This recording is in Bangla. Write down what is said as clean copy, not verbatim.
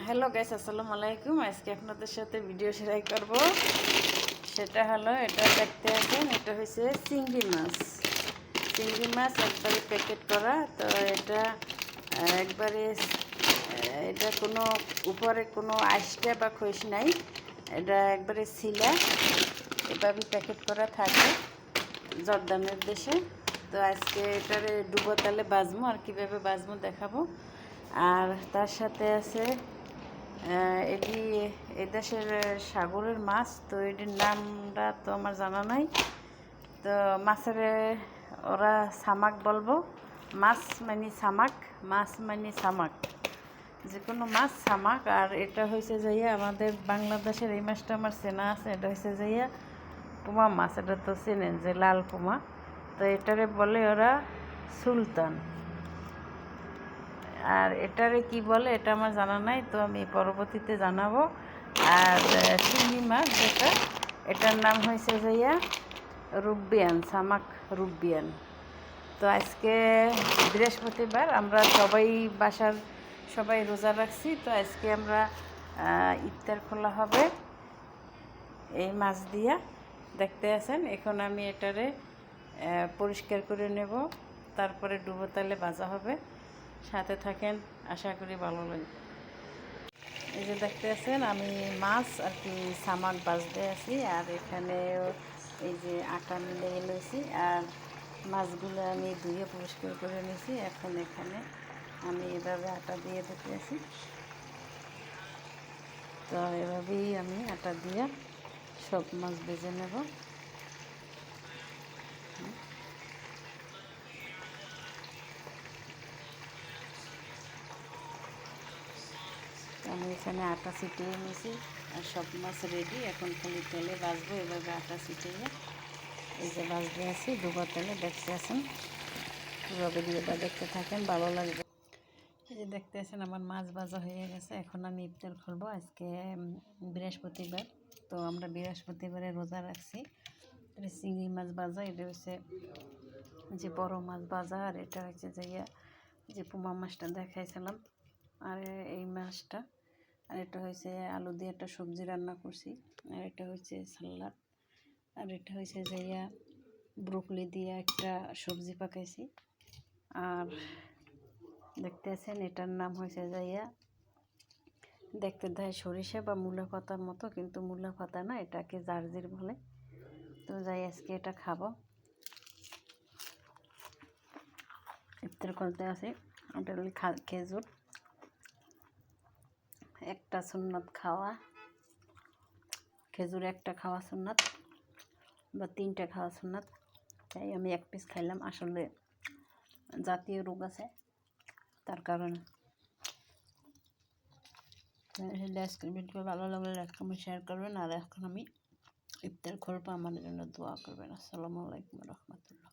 হ্যালো গাইস, আসসালামু আলাইকুম। আজকে আপনাদের সাথে ভিডিও শেয়ার করব। সেটা হলো, এটা দেখতে আছেন, এটা হচ্ছে চিংড়ি মাছ। চিংড়ি মাছ একবারে প্যাকেট করা। তো এটা একবারে এটা কোনো উপরে কোনো আইসটা বা খইস নাই, এটা একবারে সিলা এভাবে প্যাকেট করা থাকে জর্দানের দেশে। তো আজকে এটারে ডুবো তালে বাজমো, আর কীভাবে বাজমো দেখাবো। আর তার সাথে আছে এটি এদেশের সাগরের মাছ। তো এটির নামটা তো আমার জানা নাই। তো মাছের ওরা সামাক বলবো। মাছ মানে সামাক, মাছ মানে সামাক, যে কোনো মাছ সামাক। আর এটা হয়েছে যাইয়া আমাদের বাংলাদেশের এই মাছটা আমার চেনা আছে। এটা হয়েছে যাইয়া পুমা মাছ। এটা তো চেনেন যে লাল পুমা। তো এটারে বলে ওরা সুলতান। আর এটারে কি বলে এটা আমার জানা নাই, তো আমি পরবর্তীতে জানাবো। আর চিংড়ি মাছ যেটা, এটার নাম হয়েছে যাইয়া রুবিয়ান, সামাক রুবিয়ান। তো আজকে বৃহস্পতিবার, আমরা বাসার সবাই রোজা রাখছি। তো আজকে আমরা ইফতার খোলা হবে এই মাছ দিয়া। দেখতে আছেন, এখন আমি এটারে পরিষ্কার করে নেব, তারপরে ডুবো তালে ভাজা হবে। সাথে থাকেন, আশা করি ভালো লাগবে। এই যে দেখতে আছেন, আমি মাছ আর কি সামাক ভাজতে আছি। আর এখানে এই যে আটা মিলিয়ে লইছি, আর মাছগুলো আমি ধুয়ে পরিষ্কার করে নিয়েছি। এখন এখানে আমি এভাবে আটা দিয়ে দিতে আছি। তো এভাবেই আমি আটা দিয়ে সব মাছ ভেজে নেব। আমি এখানে আটা ছিটিয়ে নিয়েছি, আর সব মাছ রেডি। এখন খালি তেলে ভাজবো, এভাবে আটা ছিটিয়ে। এই যে ভাজতে আছি ডুবা তেলে, দেখতে আছেন। কীভাবে দিয়ে দেখতে থাকেন, ভালো লাগবে। এই যে দেখতে আছেন, আমার মাছ ভাজা হয়ে গেছে। এখন আমি ইফতার খুলবো। আজকে বৃহস্পতিবার, তো আমরা বৃহস্পতিবারে রোজা রাখছি। এটা চিংড়ি মাছ ভাজা, এটা হচ্ছে যে বড় মাছ ভাজা, আর এটা হচ্ছে যে পুমা মাছটা দেখাইছিলাম, আর এই মাছটা। আর এটা হয়েছে আলু দিয়ে একটা সবজি রান্না করছি। আর এটা হচ্ছে সালাদ। আর এটা হয়েছে যাইয়া ব্রোকলি দিয়ে একটা সবজি পাকাইছি। আর দেখতে আছেন, এটার নাম হয়েছে যাইয়া, দেখতে দেয় সরিষা বা মূলা পাতার মতো, কিন্তু মূলা পাতা না, এটাকে জার্জির বলে। তো যাই আজকে এটা খাবো। ইফতার করতে আছে। ওটা হলো খেজুর, একটা সুন্নত খাওয়া, খেজুর একটা খাওয়া সুন্নত বা 3টা খাওয়া সুন্নত। তাই আমি 1 পিস খাইলাম। আসলে জাতীয় রোগ আছে, তার কারণে। আজকের ভিডিও ভালো লাগলে লাইক কমেন্ট শেয়ার করবেন। আর এখন আমি ইফতার করবো, আমার জন্য দোয়া করবেন। আসসালামু আলাইকুম রহমতুল্লাহ।